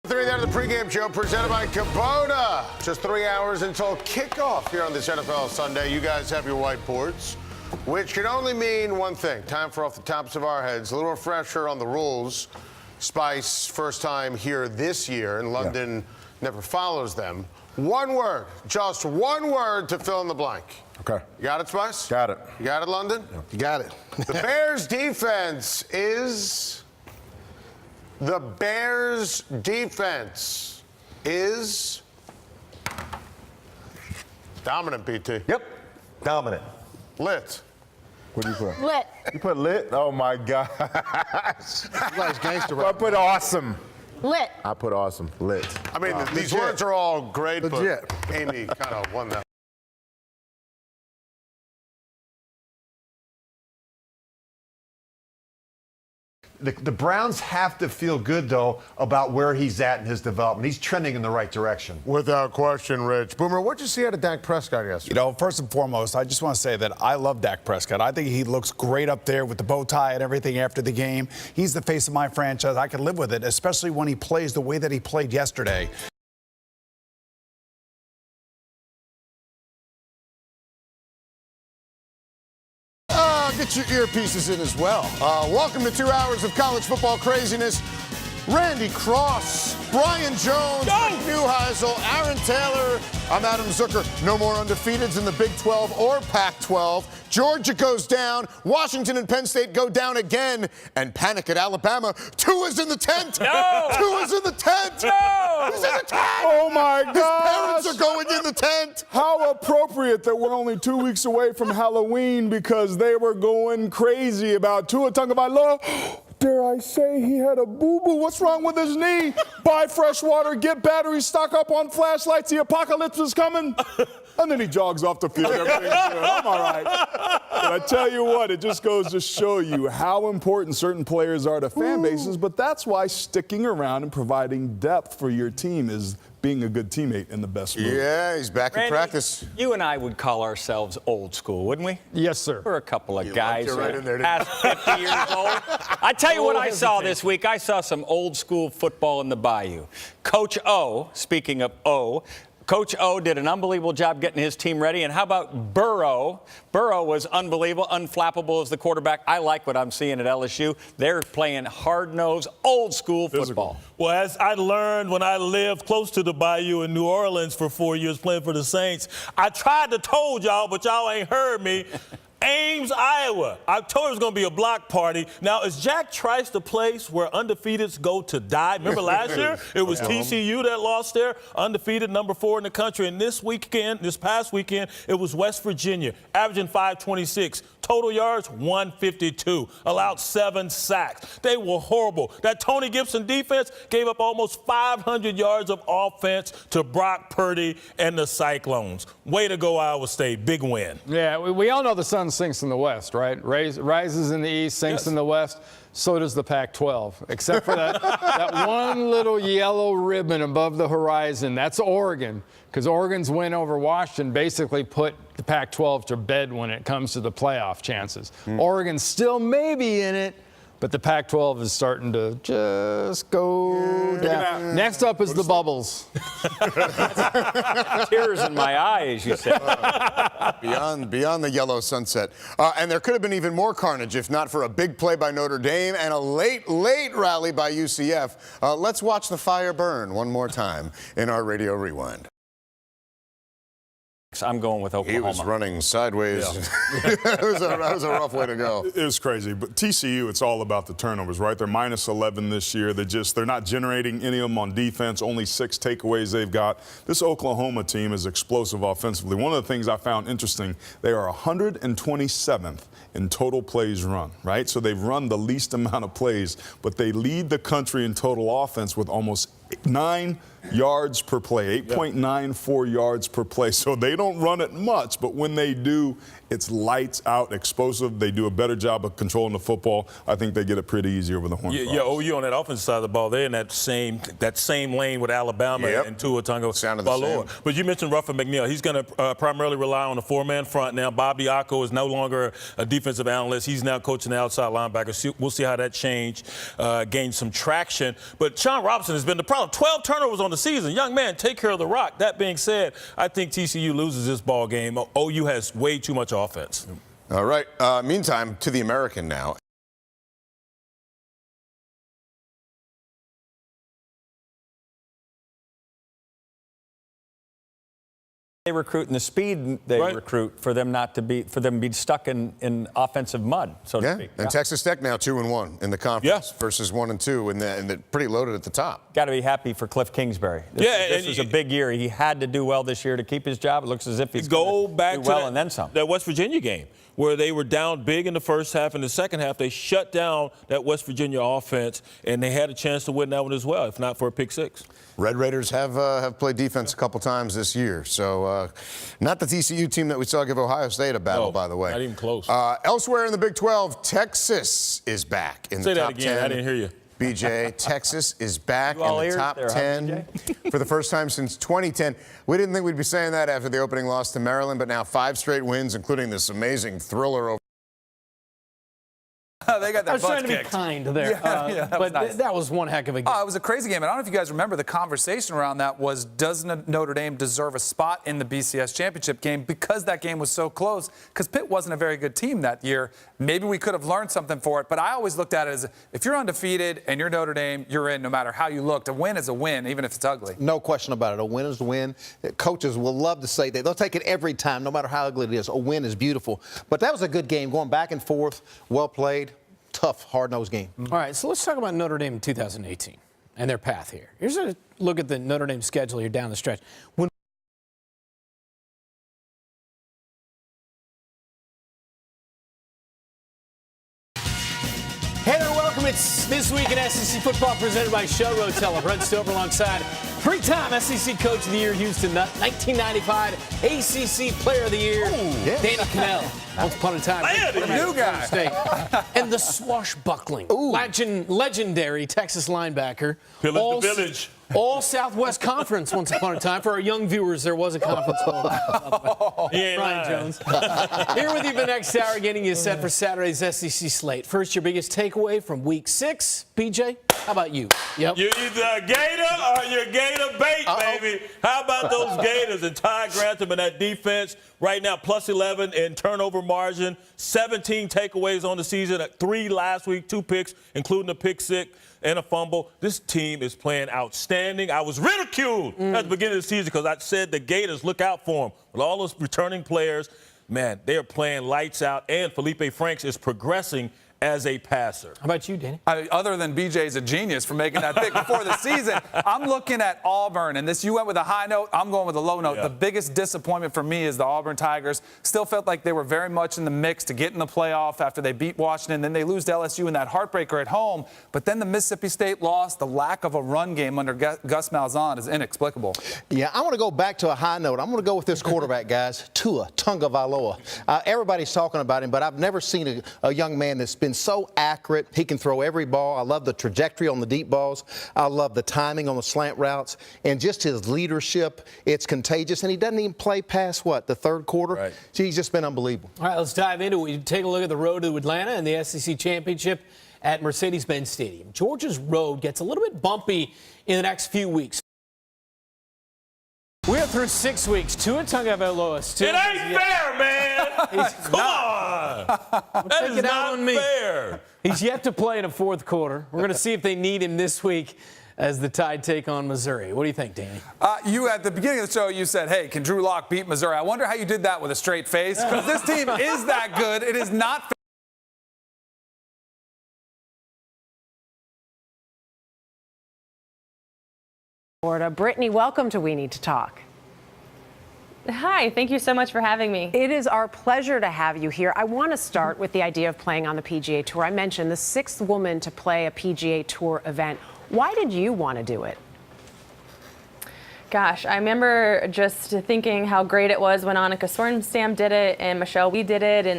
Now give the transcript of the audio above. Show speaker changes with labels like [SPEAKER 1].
[SPEAKER 1] 3 there, the pregame show presented by Kubota. Just 3 hours until kickoff here on this NFL Sunday. You guys have your whiteboards, which can only mean one thing. Time for off the tops of our heads. A little refresher on the rules. Spice, first time here this year in London, never follows them. One word, just one word to fill in the blank.
[SPEAKER 2] Okay.
[SPEAKER 1] You got it, Spice?
[SPEAKER 2] Got it.
[SPEAKER 1] You got it, London?
[SPEAKER 2] Yeah.
[SPEAKER 1] You got it. The Bears defense is... The Bears defense is... Dominant, BT.
[SPEAKER 3] Yep. Dominant.
[SPEAKER 1] Lit.
[SPEAKER 2] What do you put?
[SPEAKER 4] Lit.
[SPEAKER 2] You put lit? Oh, my gosh.
[SPEAKER 1] You guys gangster.
[SPEAKER 2] I put awesome.
[SPEAKER 4] Lit.
[SPEAKER 2] I put awesome. Lit.
[SPEAKER 1] I mean, these
[SPEAKER 2] legit.
[SPEAKER 1] words are all great,
[SPEAKER 2] Legit.
[SPEAKER 1] but Amy kind of won that.
[SPEAKER 3] The Browns have to feel good, though, about where he's at in his development. He's trending in the right direction.
[SPEAKER 1] Without question, Rich. Boomer, what'd you see out of Dak Prescott yesterday?
[SPEAKER 5] You know, first and foremost, I just want to say that I love Dak Prescott. I think he looks great up there with the bow tie and everything after the game. He's the face of my franchise. I can live with it, especially when he plays the way that he played yesterday.
[SPEAKER 1] Get your earpieces in as well. Welcome to 2 hours of college football craziness. Randy Cross, Brian Jones, Mike Neuheisel, Aaron Taylor. I'm Adam Zucker. No more undefeateds in the Big 12 or Pac-12. Georgia goes down. Washington and Penn State go down again. And panic at Alabama. Tua's in the tent.
[SPEAKER 6] No.
[SPEAKER 1] Tua's in the tent.
[SPEAKER 6] No.
[SPEAKER 1] He's in the tent.
[SPEAKER 2] Oh, my
[SPEAKER 1] His
[SPEAKER 2] gosh.
[SPEAKER 1] parents are going in the tent.
[SPEAKER 2] How appropriate that we're only 2 weeks away from Halloween because they were going crazy about Tua Tagovailoa. Dare I say he had a boo-boo? What's wrong with his knee? Buy fresh water, get batteries, stock up on flashlights. The apocalypse is coming. And then he jogs off the field. Everything's good. I'm all right. But I tell you what, it just goes to show you how important certain players are to fan bases. But that's why sticking around and providing depth for your team is being a good teammate in the best move.
[SPEAKER 1] Yeah, he's back in
[SPEAKER 6] Randy,
[SPEAKER 1] practice.
[SPEAKER 6] You and I would call ourselves old school, wouldn't we?
[SPEAKER 2] Yes, sir.
[SPEAKER 6] We're a couple of guys
[SPEAKER 1] lumped you right in there,
[SPEAKER 6] past 50 years old. I tell you what I saw this week. I saw some old school football in the Bayou. Coach O, speaking of O, Coach O did an unbelievable job getting his team ready. And how about Burrow? Burrow was unbelievable, unflappable as the quarterback. I like what I'm seeing at LSU. They're playing hard-nosed, old-school football.
[SPEAKER 7] Well, as I learned when I lived close to the Bayou in New Orleans for 4 years playing for the Saints, I tried to told y'all, but y'all ain't heard me. Ames, Iowa. I told you it was going to be a block party. Now, is Jack Trice the place where undefeateds go to die? Remember last year? It was TCU that lost there, undefeated, number 4 in the country. And this past weekend, it was West Virginia, averaging 526. Total yards, 152. Allowed 7 sacks. They were horrible. That Tony Gibson defense gave up almost 500 yards of offense to Brock Purdy and the Cyclones. Way to go, Iowa State. Big win.
[SPEAKER 8] Yeah, we all know the sun sinks in the West, right? Rises in the East, sinks in the West. So does the Pac-12, except for that one little yellow ribbon above the horizon. That's Oregon, because Oregon's win over Washington basically put the Pac-12 to bed when it comes to the playoff chances. Oregon still may be in it, but the Pac-12 is starting to just go down. Next up is the bubbles.
[SPEAKER 6] Tears in my eyes, you said.
[SPEAKER 1] Beyond the yellow sunset. And there could have been even more carnage if not for a big play by Notre Dame and a late rally by UCF. Let's watch the fire burn one more time in our Radio Rewind.
[SPEAKER 6] I'm going with Oklahoma.
[SPEAKER 1] He was running sideways. Yeah. That was a rough way to go.
[SPEAKER 9] It was crazy. But TCU, it's all about the turnovers, right? They're minus 11 this year. They're not generating any of them on defense. Only 6 takeaways they've got. This Oklahoma team is explosive offensively. One of the things I found interesting, they are 127th in total plays run, right? So they've run the least amount of plays, but they lead the country in total offense with almost 9 yards per play, 8.94 yards per play. So they don't run it much, but when they do, it's lights out, explosive. They do a better job of controlling the football. I think they get it pretty easy over the Horned Frogs.
[SPEAKER 7] Yeah, OU on that offensive side of the ball, they're in that same lane with Alabama and Tua Tagovailoa. But you mentioned Ruffin McNeil. He's going to primarily rely on the four-man front now. Bobby Diaco is no longer a defensive analyst. He's now coaching the outside linebackers. We'll see how that gains some traction. But Sean Robinson has been the problem. 12 turnovers on the season. Young man, take care of the rock. That being said, I think TCU loses this ball game. OU has way too much offense.
[SPEAKER 1] All right. Meantime, to the American now.
[SPEAKER 6] They recruit and the speed they recruit for them to be stuck in offensive mud, so to speak.
[SPEAKER 1] And Texas Tech now 2-1 in the conference versus 1-2, and they're pretty loaded at the top.
[SPEAKER 6] Got to be happy for Cliff Kingsbury. This was a big year. He had to do well this year to keep his job. It looks as if he's
[SPEAKER 7] go back
[SPEAKER 6] to and then some.
[SPEAKER 7] That West Virginia game where they were down big in the first half. In the second half, they shut down that West Virginia offense, and they had a chance to win that one as well, if not for a pick six.
[SPEAKER 1] Red Raiders have played defense a couple times this year. So not the TCU team that we saw give Ohio State a battle, by the way.
[SPEAKER 7] Not even close.
[SPEAKER 1] Elsewhere in the Big 12, Texas is back in the top 10.
[SPEAKER 7] Say that again. I didn't hear you.
[SPEAKER 1] BJ, Texas is back in the top 10 for the first time since 2010. We didn't think we'd be saying that after the opening loss to Maryland, but now 5 straight wins, including this amazing thriller over.
[SPEAKER 4] They got that
[SPEAKER 10] I was trying to
[SPEAKER 4] kicked.
[SPEAKER 10] be kind there. That was one heck of a game.
[SPEAKER 4] It was a crazy game. And I don't know if you guys remember the conversation around that was, does Notre Dame deserve a spot in the BCS championship game because that game was so close? Because Pitt wasn't a very good team that year. Maybe we could have learned something for it. But I always looked at it as if you're undefeated and you're Notre Dame, you're in no matter how you looked. A win is a win, even if it's ugly.
[SPEAKER 11] No question about it. A win is a win. Coaches will love to say that. They'll take it every time, no matter how ugly it is. A win is beautiful. But that was a good game, going back and forth, well played. Tough, hard-nosed game.
[SPEAKER 10] All right, so let's talk about Notre Dame in 2018 and their path here. Here's a look at the Notre Dame schedule here down the stretch. Hey there, welcome. It's This Week in SEC Football presented by Shell Rotella. Brent Stover alongside three-time SEC Coach of the Year, Houston Nutt, 1995 ACC Player of the Year, Danny Cannell. Once upon a time,
[SPEAKER 4] new guy.
[SPEAKER 10] And the swashbuckling, legendary Texas linebacker.
[SPEAKER 7] Pillage the village.
[SPEAKER 10] All Southwest Conference once upon a time. For our young viewers, there was a conference called Brian Jones. Here with you for the next hour, getting you set for Saturday's SEC slate. First, your biggest takeaway from Week 6. BJ, how about you?
[SPEAKER 7] You're either a Gator or you're Gator bait, baby. How about those Gators and Ty Grantham and that defense right now, plus 11 in turnover margin, 17 takeaways on the season, 3 last week, 2 picks, including a pick six and a fumble. This team is playing outstanding. I was ridiculed at the beginning of the season because I said the Gators, look out for them. With all those returning players, man, they are playing lights out, and Felipe Franks is progressing as a passer.
[SPEAKER 10] How about you, Danny?
[SPEAKER 4] Other than BJ's a genius for making that pick before the season, I'm looking at Auburn. And you went with a high note, I'm going with a low note.
[SPEAKER 7] Yeah.
[SPEAKER 4] The biggest disappointment for me is the Auburn Tigers. Still felt like they were very much in the mix to get in the playoff after they beat Washington. Then they lose to LSU in that heartbreaker at home. But then the Mississippi State loss, the lack of a run game under Gus Malzahn is inexplicable.
[SPEAKER 11] Yeah, I want to go back to a high note. I'm going to go with this quarterback, guys, Tua Tagovailoa. Everybody's talking about him, but I've never seen a young man that's been so accurate. He can throw every ball. I love the trajectory on the deep balls. I love the timing on the slant routes. And just his leadership, it's contagious. And he doesn't even play past, the third quarter?
[SPEAKER 7] Right.
[SPEAKER 11] He's just been unbelievable.
[SPEAKER 10] All right, let's dive into it. We take a look at the road to Atlanta and the SEC Championship at Mercedes-Benz Stadium. Georgia's road gets a little bit bumpy in the next few weeks. We are through 6 weeks. Tua Tagovailoa still.
[SPEAKER 7] It ain't fair, man. Come on. That is not fair.
[SPEAKER 10] He's yet to play in a fourth quarter. We're going to see if they need him this week as the Tide take on Missouri. What do you think, Danny?
[SPEAKER 4] You, at the beginning of the show, you said, hey, can Drew Lock beat Missouri? I wonder how you did that with a straight face, because this team is that good. It is not fair.
[SPEAKER 12] Florida. Brittany, welcome to We Need to Talk.
[SPEAKER 13] Hi, thank you so much for having me.
[SPEAKER 12] It is our pleasure to have you here. I want to start with the idea of playing on the PGA Tour. I mentioned the 6th woman to play a PGA Tour event. Why did you want to do it?
[SPEAKER 13] Gosh, I remember just thinking how great it was when Annika Sorenstam did it and Michelle Wie did it, and